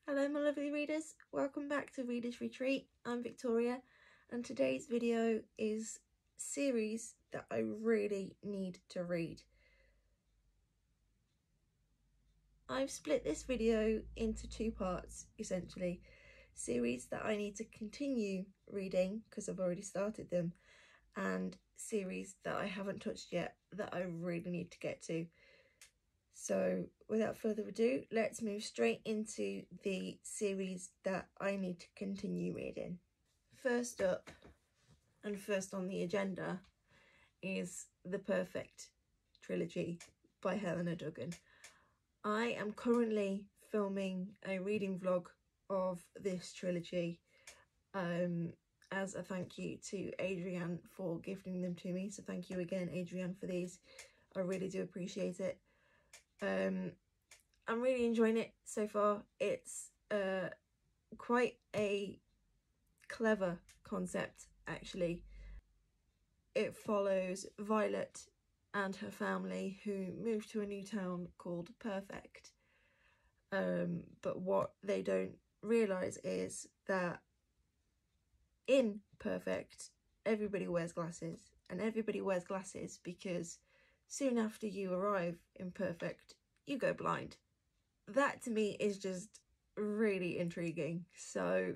Hello my lovely readers, welcome back to Readers Retreat. I'm Victoria and today's video is series that I really need to read. I've split this video into two parts essentially. Series that I need to continue reading because I've already started them, and series that I haven't touched yet that I really need to get to. So without further ado, let's move straight into the series that I need to continue reading. First up, and first on the agenda, is the Perfect Trilogy by Helena Duggan. I am currently filming a reading vlog of this trilogy as a thank you to Adrienne for gifting them to me. So thank you again, Adrienne, for these. I really do appreciate it. I'm really enjoying it so far. It's quite a clever concept actually. It follows Violet and her family who move to a new town called Perfect. But what they don't realise is that in Perfect everybody wears glasses, and everybody wears glasses because soon after you arrive in Perfect you go blind. That to me is just really intriguing, so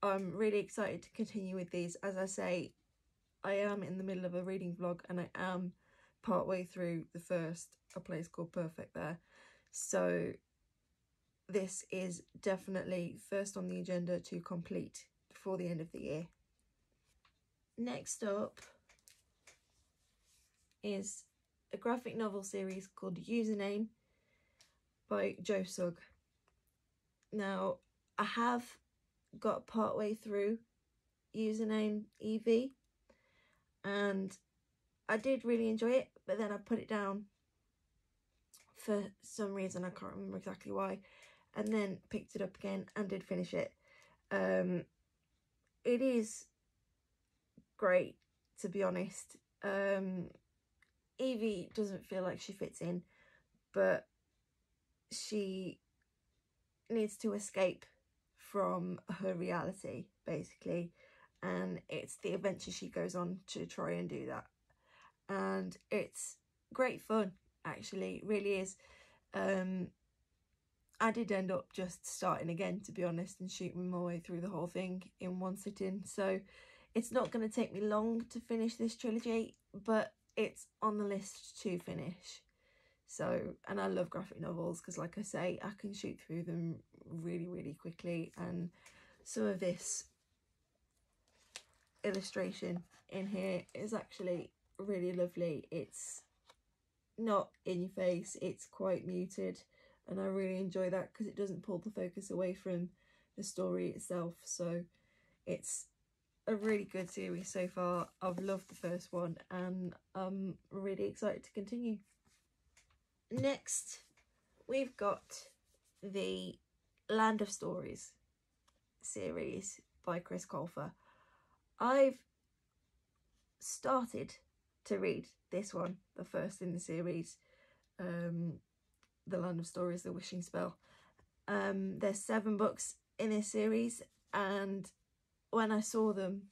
I'm really excited to continue with these. As I say, I am in the middle of a reading vlog and I am partway through the first A Place Called Perfect there, so this is definitely first on the agenda to complete before the end of the year. Next up is a graphic novel series called Username by Jo Sugg. Now, I have got partway through Username EV and I did really enjoy it, but then I put it down for some reason, I can't remember exactly why, and then picked it up again and did finish it. It is great, to be honest. Evie doesn't feel like she fits in, but she needs to escape from her reality basically, and it's the adventure she goes on to try and do that, and it's great fun actually, it really is. I did end up just starting again, to be honest, and shooting my way through the whole thing in one sitting, so it's not going to take me long to finish this trilogy, but it's on the list to finish. So, and I love graphic novels because, like I say, I can shoot through them really quickly, and some of this illustration in here is actually really lovely. It's not in your face, it's quite muted, and I really enjoy that because it doesn't pull the focus away from the story itself. So it's a really good series so far. I've loved the first one and I'm really excited to continue. Next, we've got the Land of Stories series by Chris Colfer. I've started to read this one, the first in the series, The Land of Stories, The Wishing Spell. There's 7 books in this series, and when I saw them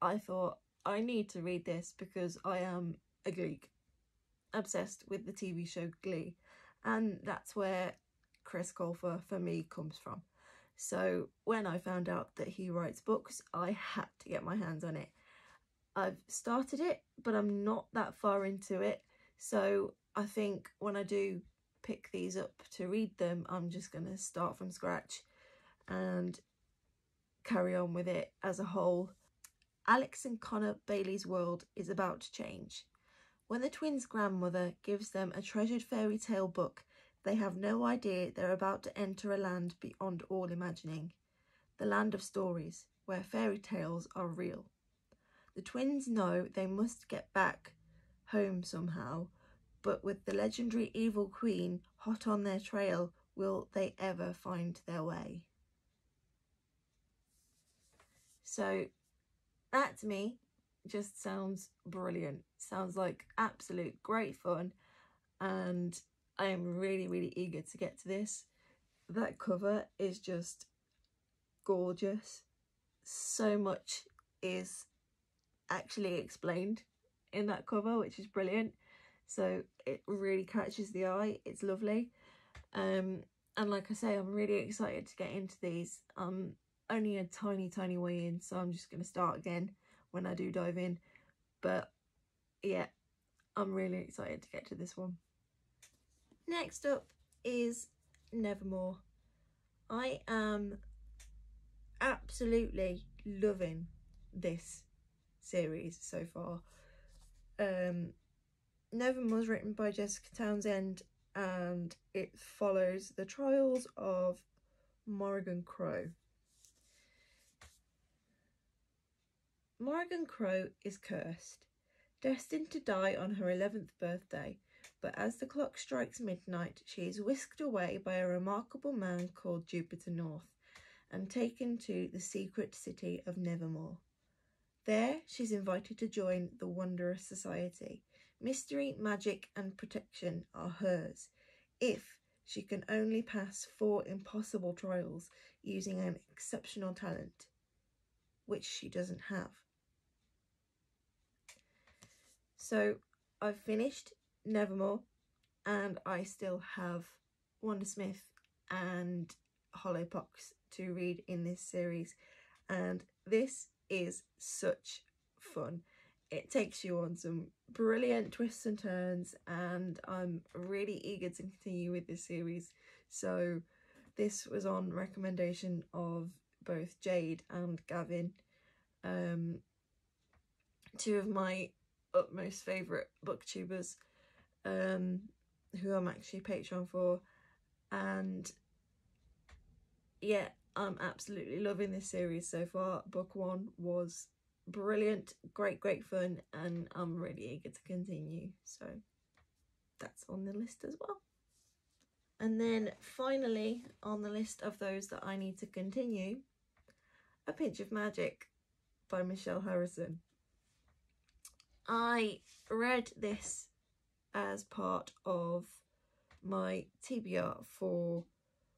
I thought I need to read this because I am a geek, obsessed with the TV show Glee, and that's where Chris Colfer for me comes from. So when I found out that he writes books, I had to get my hands on it. I've started it, but I'm not that far into it, so I think when I do pick these up to read them, I'm just going to start from scratch and carry on with it as a whole. Alex and Connor Bailey's world is about to change. When the twins' grandmother gives them a treasured fairy tale book, they have no idea they're about to enter a land beyond all imagining. The land of stories, where fairy tales are real. The twins know they must get back home somehow, but with the legendary evil queen hot on their trail, will they ever find their way? So that to me just sounds brilliant. Sounds like absolute great fun, and I am really eager to get to this. that cover is just gorgeous. So much is actually explained in that cover, which is brilliant. So it really catches the eye. It's lovely. And like I say, I'm really excited to get into these. I'm only a tiny way in, so I'm just going to start again when I do dive in. But yeah, I'm really excited to get to this one. Next up is Nevermore. I am absolutely loving this series so far. Nevermore was written by Jessica Townsend, and it follows the trials of Morrigan Crow. Morrigan Crow is cursed, destined to die on her 11th birthday, but as the clock strikes midnight, she is whisked away by a remarkable man called Jupiter North and taken to the secret city of Nevermore. There, she's invited to join the Wondrous Society. Mystery, magic, and protection are hers, if she can only pass 4 impossible trials using an exceptional talent, which she doesn't have. So, I've finished Nevermore, and I still have Wondersmith and Hollowpox to read in this series, and this is such fun. It takes you on some brilliant twists and turns, and I'm really eager to continue with this series. So this was on recommendation of both Jade and Gavin, 2 of my utmost favourite booktubers, who I'm actually Patreon for, and yeah, I'm absolutely loving this series so far. Book 1 was brilliant, great fun, and I'm really eager to continue, so that's on the list as well. And then finally on the list of those that I need to continue, A Pinch of Magic by Michelle Harrison. I read this as part of my TBR for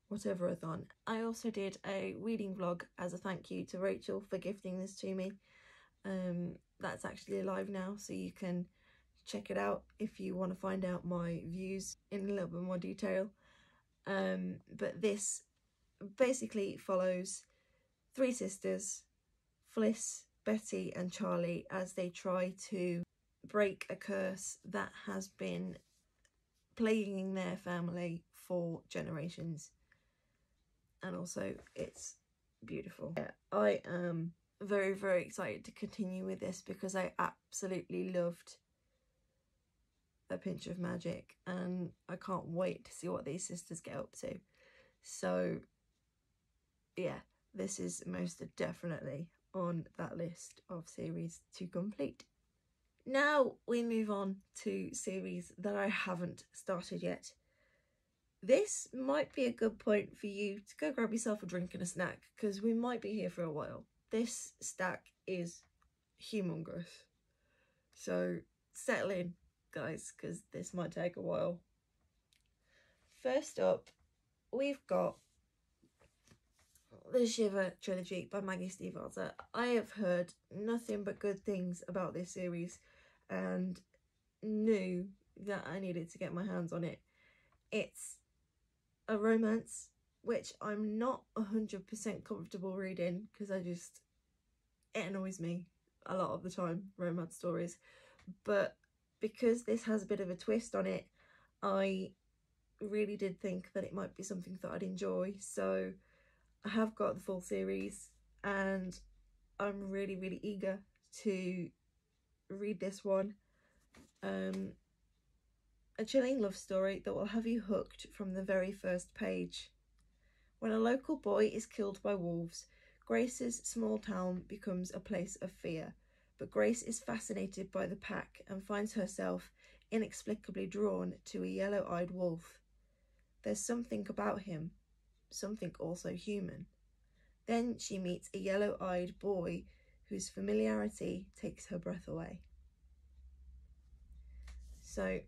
whatever-a-thon. I also did a reading vlog as a thank you to Rachel for gifting this to me. That's actually live now, so you can check it out if you want to find out my views in a little bit more detail. But this basically follows 3 sisters, Fliss, Betty and Charlie, as they try to break a curse that has been plaguing their family for generations. And also it's beautiful. Yeah, I am very excited to continue with this because I absolutely loved A Pinch of Magic, and I can't wait to see what these sisters get up to. So yeah, this is most definitely on that list of series to complete. Now we move on to series that I haven't started yet. This might be a good point for you to go grab yourself a drink and a snack, because we might be here for a while. This stack is humongous. So settle in, guys, because this might take a while. First up, we've got the Shiva Trilogy by Maggie Stiefvater. I have heard nothing but good things about this series and knew that I needed to get my hands on it. It's a romance, which I'm not 100% comfortable reading because it annoys me a lot of the time, romance stories. But because this has a bit of a twist on it, I really did think that it might be something that I'd enjoy. So I have got the full series and I'm really eager to read this one. A chilling love story that will have you hooked from the very first page. When a local boy is killed by wolves, Grace's small town becomes a place of fear, but Grace is fascinated by the pack and finds herself inexplicably drawn to a yellow-eyed wolf. There's something about him, something also human. Then she meets a yellow-eyed boy whose familiarity takes her breath away. So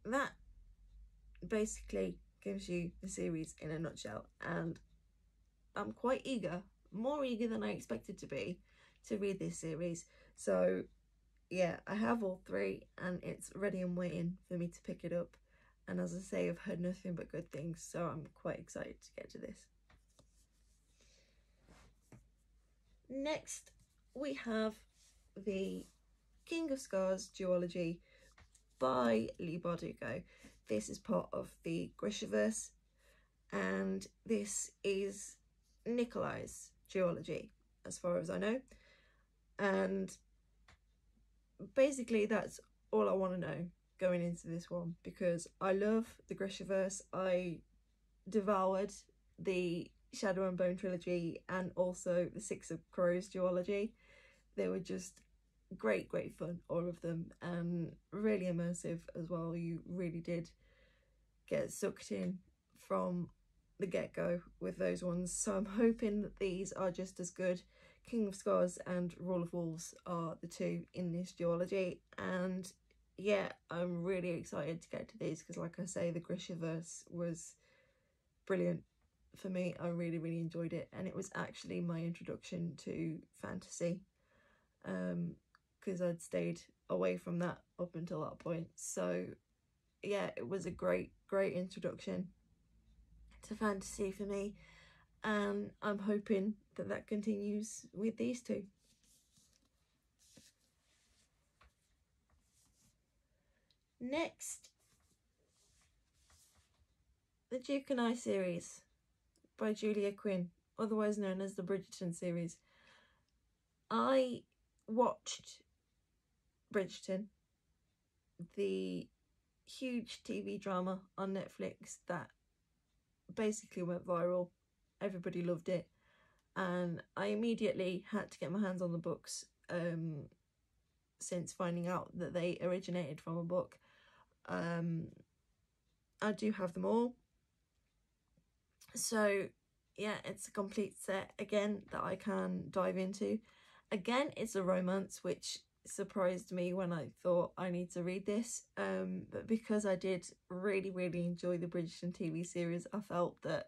that basically gives you the series in a nutshell, and I'm quite eager, more eager than I expected to be, to read this series. So yeah, I have all three and it's ready and waiting for me to pick it up. And as I say, I've heard nothing but good things, so I'm quite excited to get to this. Next, we have the King of Scars duology by Leigh Bardugo. This is part of the Grishaverse, and this is Nikolai's duology, as far as I know. And basically that's all I want to know going into this one, because I love the Grishaverse. I devoured the Shadow and Bone trilogy and also the Six of Crows duology. They were just great fun, all of them, and really immersive as well. You really did get sucked in from the get-go with those ones, so I'm hoping that these are just as good. King of Scars and Rule of Wolves are the two in this duology, and yeah, I'm really excited to get to these because, like I say, the Grishaverse was brilliant for me. I really enjoyed it, and it was actually my introduction to fantasy, because I'd stayed away from that up until that point. So yeah, it was a great introduction to fantasy for me, and I'm hoping that that continues with these two. Next, the Duke and I series by Julia Quinn, otherwise known as the Bridgerton series. I watched Bridgerton, the huge TV drama on Netflix that basically went viral. Everybody loved it, and I immediately had to get my hands on the books, since finding out that they originated from a book. I do have them all, so yeah, it's a complete set again that I can dive into. Again, it's a romance, which surprised me when I thought I need to read this, but because I did really enjoy the Bridgerton TV series, I felt that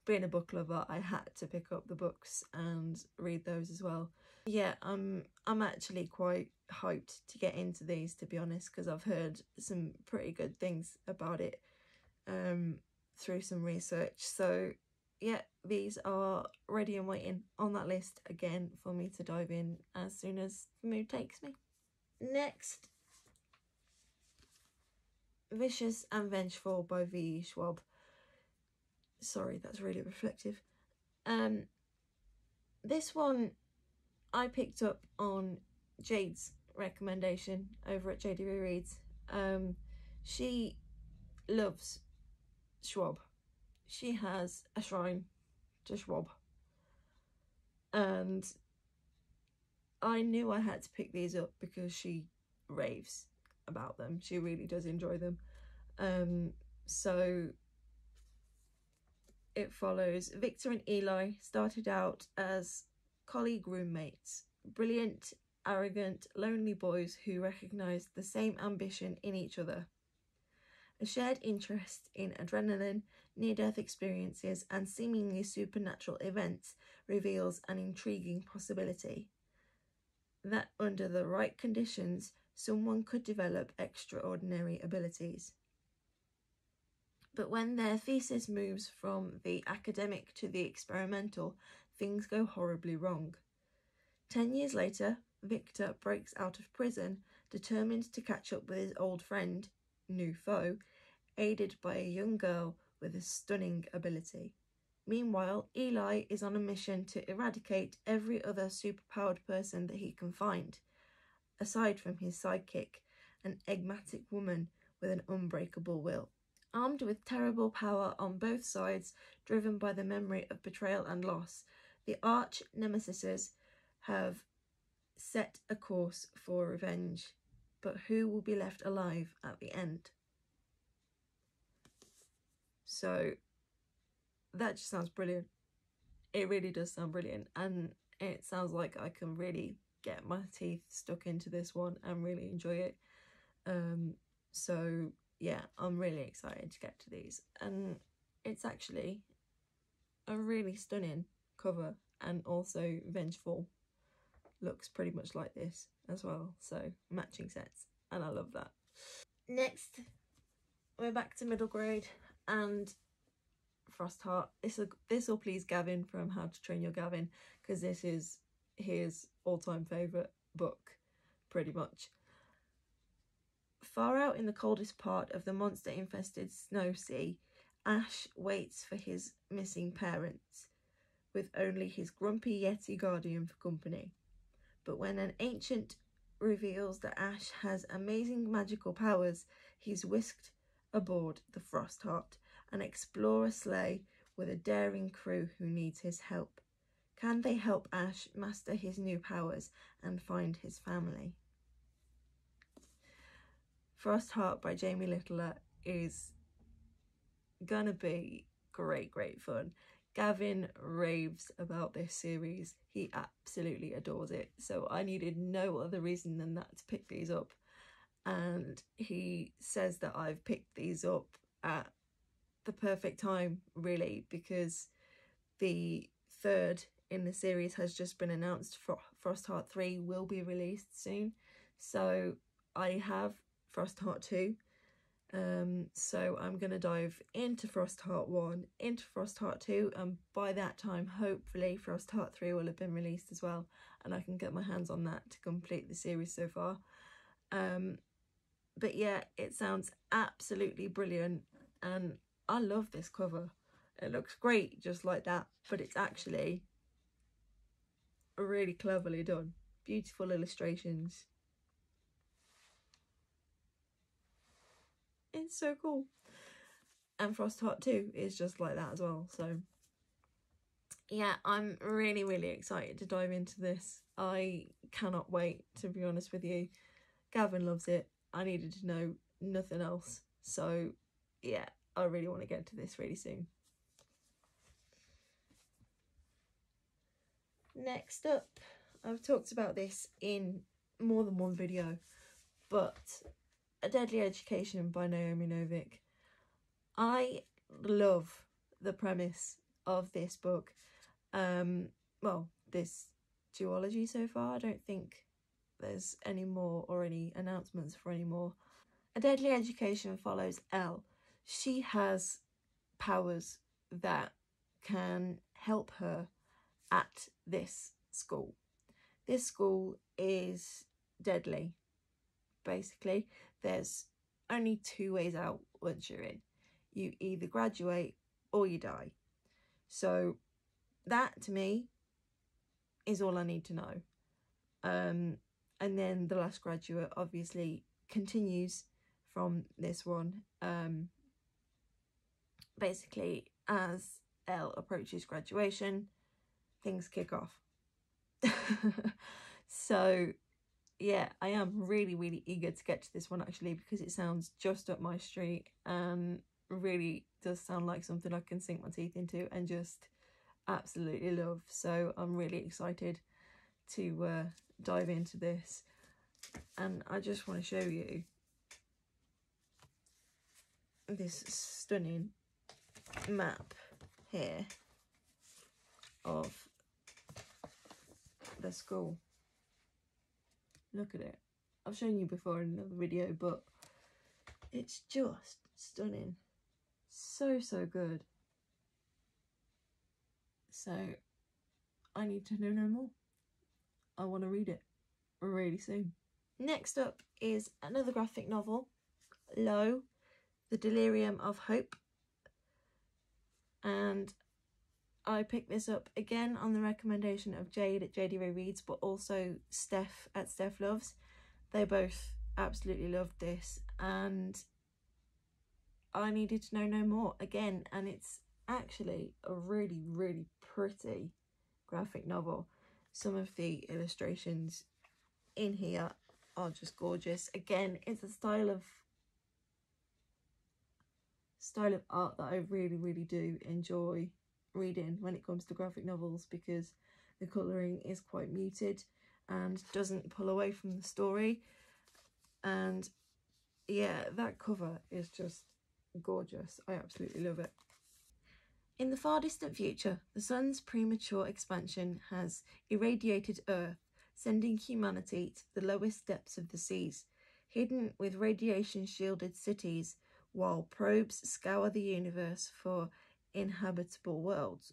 being a book lover, I had to pick up the books and read those as well. Yeah, I'm actually quite hyped to get into these, to be honest, because I've heard some pretty good things about it through some research. So yeah, these are ready and waiting on that list again for me to dive in as soon as the mood takes me. Next, Vicious and Vengeful by V. Schwab. Sorry, that's really reflective. This one I picked up on Jade's recommendation over at Jadeyraereads. She loves Schwab. She has a shrine to Schwab, and I knew I had to pick these up because she raves about them. She really does enjoy them. So it follows Victor and Eli started out as colleague roommates, brilliant, arrogant, lonely boys who recognised the same ambition in each other. A shared interest in adrenaline, near-death experiences and seemingly supernatural events reveals an intriguing possibility that under the right conditions, someone could develop extraordinary abilities. But when their thesis moves from the academic to the experimental, things go horribly wrong. 10 years later, Victor breaks out of prison, determined to catch up with his old friend, new foe, aided by a young girl with a stunning ability. Meanwhile, Eli is on a mission to eradicate every other superpowered person that he can find, aside from his sidekick, an enigmatic woman with an unbreakable will. Armed with terrible power on both sides, driven by the memory of betrayal and loss, the arch nemesises have set a course for revenge. But who will be left alive at the end? So that just sounds brilliant. It really does sound brilliant, and it sounds like I can really get my teeth stuck into this one and really enjoy it. So yeah, I'm really excited to get to these. And it's actually a really stunning cover, and also vengeful. Looks pretty much like this as well, so matching sets, and I love that. Next, we're back to middle grade and Frostheart. This will please Gavin from How to Train Your Gavin, because this is his all-time favourite book, pretty much. Far out in the coldest part of the monster-infested snow sea, Ash waits for his missing parents, with only his grumpy Yeti guardian for company. But when an ancient reveals that Ash has amazing magical powers, he's whisked aboard the Frostheart, an explorer sleigh with a daring crew who needs his help. Can they help Ash master his new powers and find his family? Frostheart by Jamie Littler is gonna be great fun. Gavin raves about this series. He absolutely adores it. So I needed no other reason than that to pick these up. And he says that I've picked these up at the perfect time, really, because the third in the series has just been announced. Frostheart 3 will be released soon. So I have Frostheart 2. So I'm going to dive into Frostheart 1, into Frostheart 2, and by that time, hopefully, Frostheart 3 will have been released as well, and I can get my hands on that to complete the series so far. But yeah, it sounds absolutely brilliant, and I love this cover. It looks great just like that, but it's actually really cleverly done. Beautiful illustrations. It's so cool. And Frostheart 2 is just like that as well. So yeah, I'm really excited to dive into this. I cannot wait, to be honest with you. Gavin loves it. I needed to know nothing else. So yeah, I really want to get to this really soon. Next up, I've talked about this in more than one video, but A Deadly Education by Naomi Novik. I love the premise of this book. Well, this duology so far. I don't think there's any more or any announcements for any more. A Deadly Education follows Elle. She has powers that can help her at this school. This school is deadly, basically. There's only two ways out once you're in. You either graduate or you die. So that, to me, is all I need to know. And then The Last Graduate obviously continues from this one. Basically, as Elle approaches graduation, things kick off. So yeah, I am really eager to get to this one, actually, because it sounds just up my street and really does sound like something I can sink my teeth into and just absolutely love. So I'm really excited to dive into this, and I just want to show you this stunning map here of the school. Look at it. I've shown you before in another video, but it's just stunning. So good. So I need to know no more. I want to read it really soon. Next up is another graphic novel, Low, The Delirium of Hope. And I picked this up again on the recommendation of Jade at Jadeyraereads, but also Steph at Steph Loves. They both absolutely loved this, and I needed to know no more again. And it's actually a really pretty graphic novel. Some of the illustrations in here are just gorgeous. Again, it's a style of art that I really do enjoy reading when it comes to graphic novels, because the colouring is quite muted and doesn't pull away from the story. And yeah, that cover is just gorgeous. I absolutely love it. In the far distant future, the sun's premature expansion has irradiated Earth, sending humanity to the lowest depths of the seas, hidden with radiation-shielded cities, while probes scour the universe for inhabitable worlds.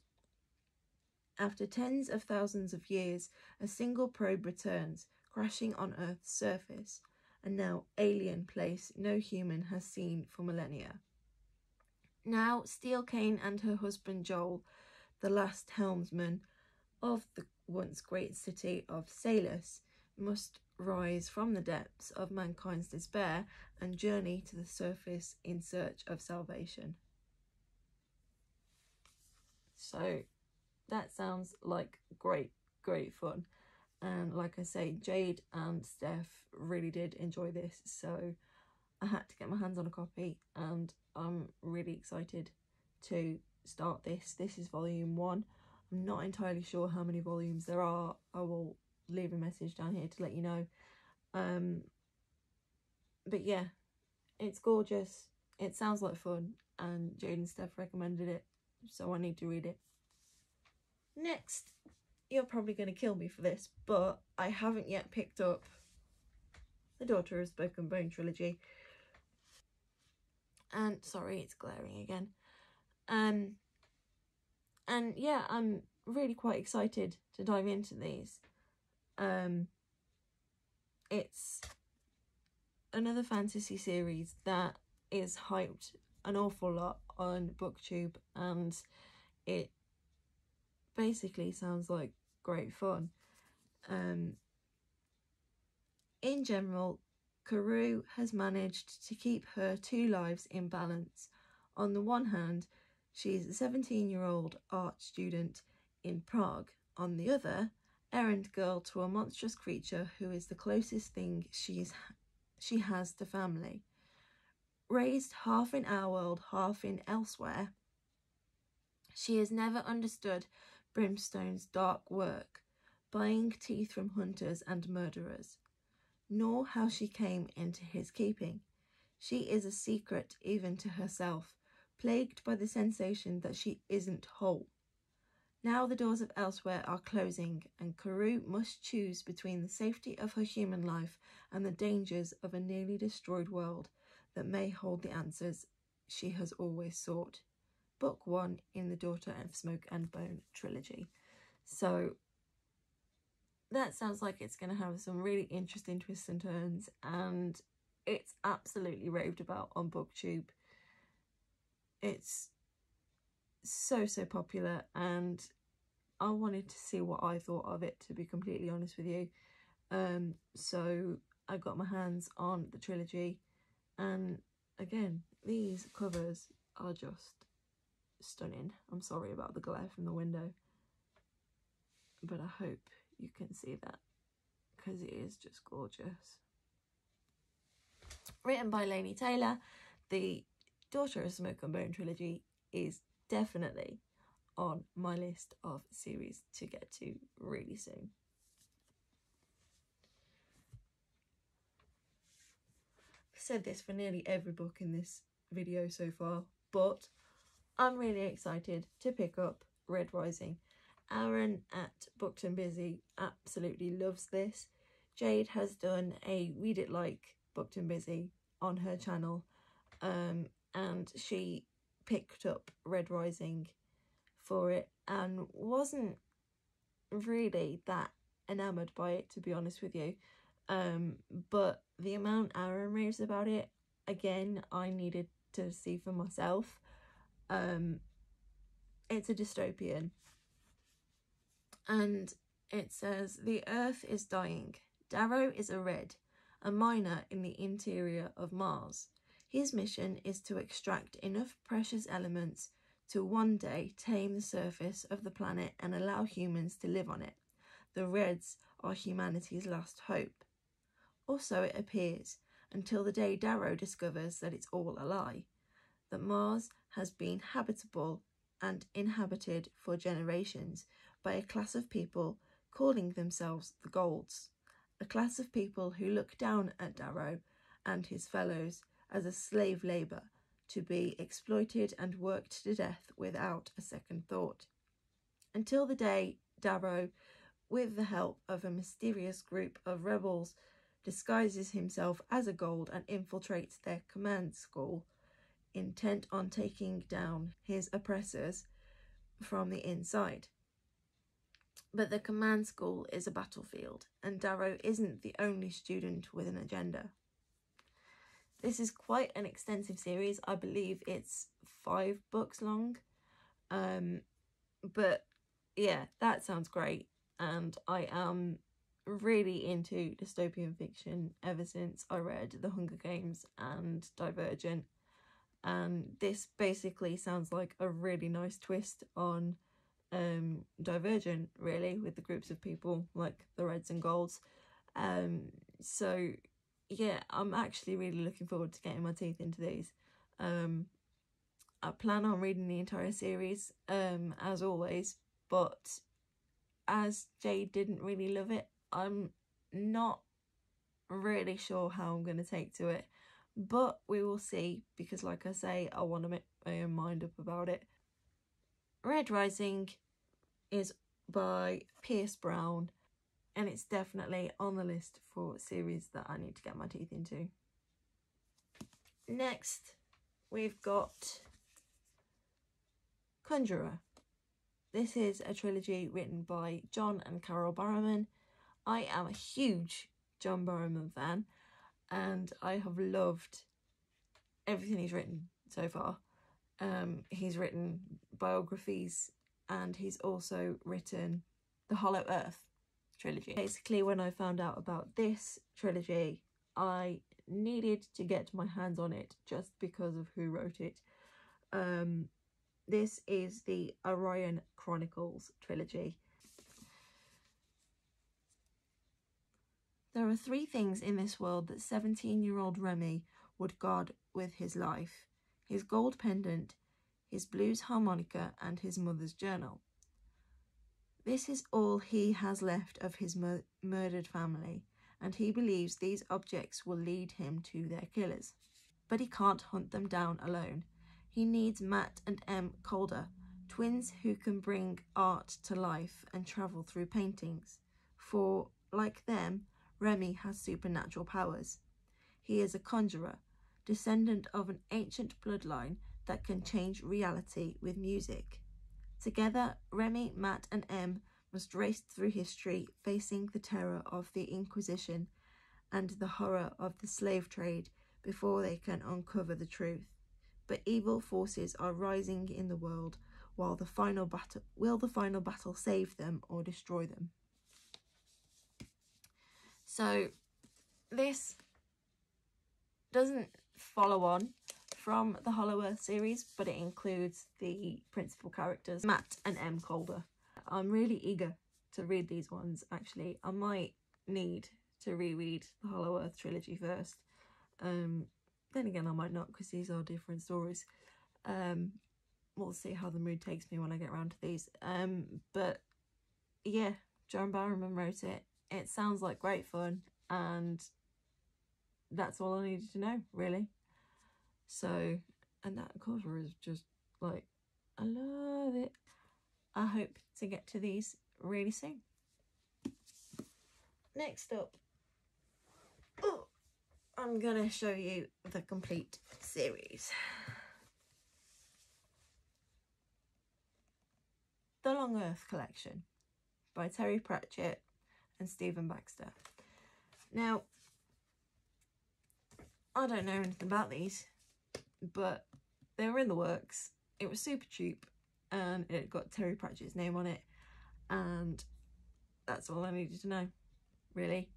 After tens of thousands of years, a single probe returns, crashing on Earth's surface, a now alien place no human has seen for millennia. Now, Steel Cane and her husband Joel, the last helmsman of the once great city of Salus, must rise from the depths of mankind's despair and journey to the surface in search of salvation. So that sounds like great fun. And like I say, Jade and Steph really did enjoy this, so I had to get my hands on a copy, and I'm really excited to start this. This is volume 1. I'm not entirely sure how many volumes there are. I will leave a message down here to let you know. But yeah, it's gorgeous. It sounds like fun, and Jade and Steph recommended it, so I need to read it. Next, you're probably going to kill me for this, but I haven't yet picked up the Daughter of Smoke and Bone trilogy. And sorry, it's glaring again. And yeah, I'm really quite excited to dive into these. It's another fantasy series that is hyped an awful lot on BookTube, and it basically sounds like great fun. In general, Karou has managed to keep her two lives in balance. On the one hand, she is a 17-year-old art student in Prague. On the other, errand girl to a monstrous creature who is the closest thing she has to family. Raised half in our world, half in elsewhere, she has never understood Brimstone's dark work, buying teeth from hunters and murderers, nor how she came into his keeping. She is a secret even to herself, plagued by the sensation that she isn't whole. Now the doors of elsewhere are closing, and Karou must choose between the safety of her human life and the dangers of a nearly destroyed world that may hold the answers she has always sought. Book 1 in the Daughter of Smoke and Bone trilogy. So that sounds like it's going to have some really interesting twists and turns, and it's absolutely raved about on BookTube. It's so popular, and I wanted to see what I thought of it, to be completely honest with you. So I got my hands on the trilogy, and again, these covers are just stunning. I'm sorry about the glare from the window, but I hope you can see that, because it is just gorgeous. Written by Laini Taylor, the Daughter of Smoke and Bone trilogy is definitely on my list of series to get to really soon. I've said this for nearly every book in this video so far, but I'm really excited to pick up Red Rising. Arun at Booked and Busy absolutely loves this. Jade has done a Read It Like Booked and Busy on her channel, and she picked up Red Rising for it and wasn't really that enamoured by it, to be honest with you. But the amount Arun raves about it, again, I needed to see for myself. It's a dystopian, and it says, the Earth is dying. Darrow is a red, a miner in the interior of Mars. His mission is to extract enough precious elements to one day tame the surface of the planet and allow humans to live on it. The Reds are humanity's last hope. Or so it appears, until the day Darrow discovers that it's all a lie, that Mars has been habitable and inhabited for generations by a class of people calling themselves the Golds, a class of people who look down at Darrow and his fellows as a slave labour to be exploited and worked to death without a second thought. Until the day Darrow, with the help of a mysterious group of rebels, disguises himself as a gold and infiltrates their command school, intent on taking down his oppressors from the inside. But the command school is a battlefield, and Darrow isn't the only student with an agenda. This is quite an extensive series. I believe it's 5 books long. But yeah, that sounds great. And I am really into dystopian fiction ever since I read The Hunger Games and Divergent. And this basically sounds like a really nice twist on Divergent, really, with the groups of people like the Reds and Golds. So yeah, I'm actually really looking forward to getting my teeth into these. I plan on reading the entire series, as always, but as Jade didn't really love it, I'm not really sure how I'm going to take to it. But we will see, because like I say, I want to make my own mind up about it. Red Rising is by Pierce Brown, and it's definitely on the list for series that I need to get my teeth into. Next, we've got Conjurer. This is a trilogy written by John and Carol Barrowman. I am a huge John Barrowman fan, and I have loved everything he's written so far. He's written biographies, and he's also written the Hollow Earth trilogy. Basically, when I found out about this trilogy, I needed to get my hands on it just because of who wrote it. This is the Arun Chronicles trilogy. There are 3 things in this world that 17-year-old Remy would guard with his life: his gold pendant, his blues harmonica, and his mother's journal. This is all he has left of his murdered family, and he believes these objects will lead him to their killers. But he can't hunt them down alone. He needs Matt and Em Calder, twins who can bring art to life and travel through paintings. For, like them, Remy has supernatural powers. He is a conjurer, descendant of an ancient bloodline that can change reality with music. Together, Remy, Matt and Em must race through history, facing the terror of the Inquisition and the horror of the slave trade before they can uncover the truth. But evil forces are rising in the world. Will the final battle save them or destroy them? So this doesn't follow on from the Hollow Earth series, but it includes the principal characters, Matt and Em Calder. I'm really eager to read these ones, actually. I might need to reread the Hollow Earth trilogy first. Then again, I might not, because these are different stories. We'll see how the mood takes me when I get around to these. But yeah, John Barrowman wrote it. It sounds like great fun, and that's all I needed to know, really. So, and that cover is just like, I love it. I hope to get to these really soon. Next up, I'm gonna show you the complete series. The Long Earth Collection by Terry Pratchett and Stephen Baxter. Now, I don't know anything about these, but they were in the works. It was super cheap, and it got Terry Pratchett's name on it, and that's all I needed to know, really.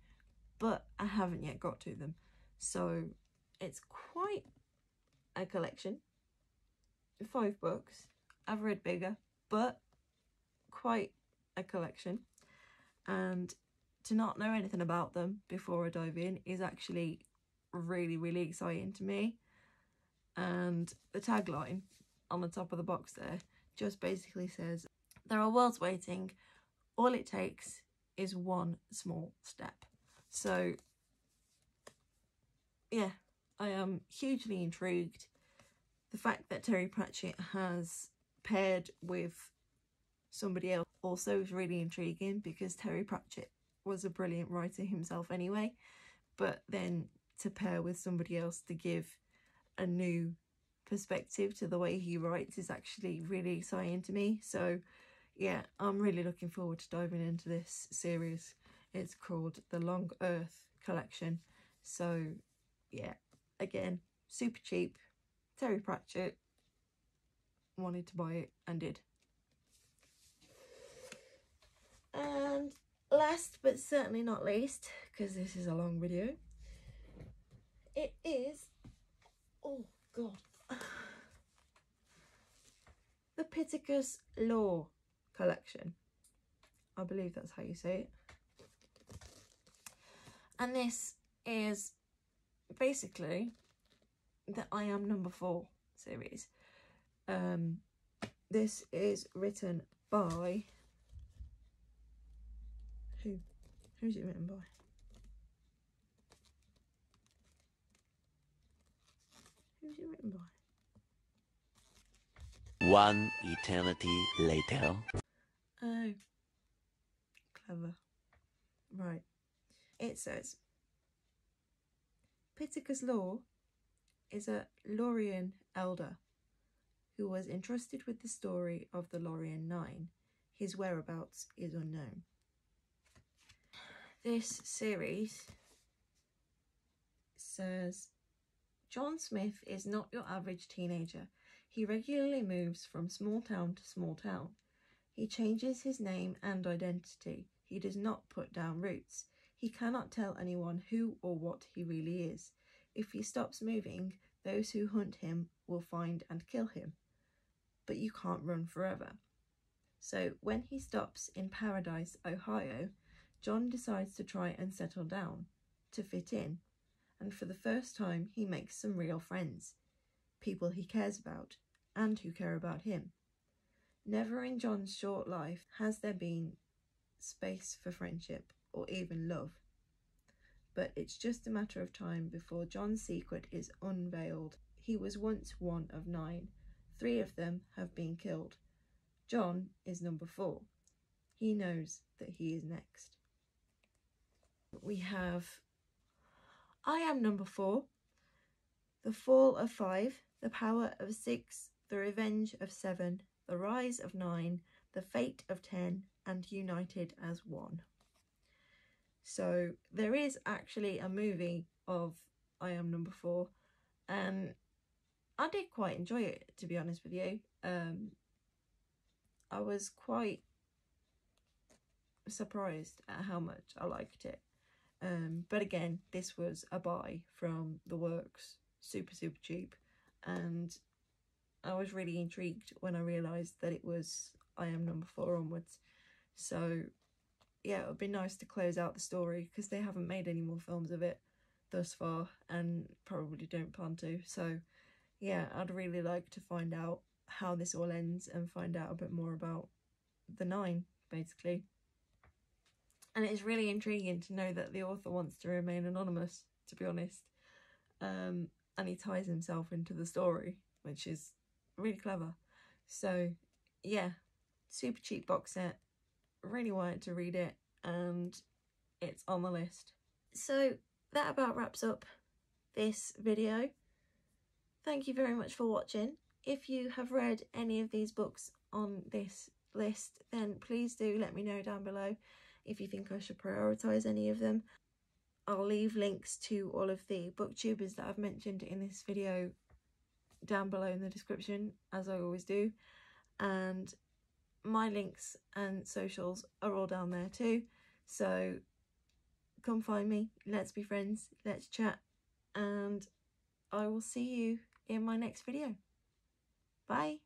But I haven't yet got to them, so it's quite a collection. 5 books. I've read bigger, but quite a collection. And to not know anything about them before I dive in is actually really, really exciting to me. And the tagline on the top of the box there just basically says, there are worlds waiting, all it takes is one small step. So yeah, I am hugely intrigued. The fact that Terry Pratchett has paired with somebody else also is really intriguing, because Terry Pratchett was a brilliant writer himself anyway, but then to pair with somebody else to give a new perspective to the way he writes is actually really exciting to me. So yeah, I'm really looking forward to diving into this series. It's called the Long Earth Collection. So yeah, again, super cheap. Terry Pratchett wanted to buy it and did. And last but certainly not least, because this is a long video, it is, oh god, the Piticus Law Collection. I believe that's how you say it. And this is basically the I Am Number 4 series. This is written by... Who's it written by? Who's it written by? One eternity later. Oh, clever. Right. It says, Piticus Law is a Lorien elder who was entrusted with the story of the Lorien Nine. His whereabouts is unknown. This series says, John Smith is not your average teenager. He regularly moves from small town to small town. He changes his name and identity. He does not put down roots. He cannot tell anyone who or what he really is. If he stops moving, those who hunt him will find and kill him. But you can't run forever. So when he stops in Paradise, Ohio, John decides to try and settle down, to fit in. And for the first time, he makes some real friends, people he cares about, and who care about him. Never in John's short life has there been space for friendship or even love. But it's just a matter of time before John's secret is unveiled. He was once one of 9. 3 of them have been killed. John is number 4. He knows that he is next. We have I Am Number 4, The Fall of 5, The Power of 6, The Revenge of 7, The Rise of 9, The Fate of 10, and United as One. So there is actually a movie of I Am Number 4, and I did quite enjoy it, to be honest with you. I was quite surprised at how much I liked it. But again, this was a buy from the works, super cheap, and I was really intrigued when I realised that it was I Am Number 4 onwards. So yeah, it would be nice to close out the story, because they haven't made any more films of it thus far, and probably don't plan to. So yeah, I'd really like to find out how this all ends and find out a bit more about the 9, basically. And it's really intriguing to know that the author wants to remain anonymous, to be honest. And he ties himself into the story, which is really clever. So yeah, super cheap box set. Really wanted to read it, and it's on the list. So that about wraps up this video. Thank you very much for watching. If you have read any of these books on this list, then please do let me know down below if you think I should prioritise any of them. I'll leave links to all of the booktubers that I've mentioned in this video down below in the description, as I always do, and my links and socials are all down there too, so come find me, let's be friends, let's chat, and I will see you in my next video. Bye.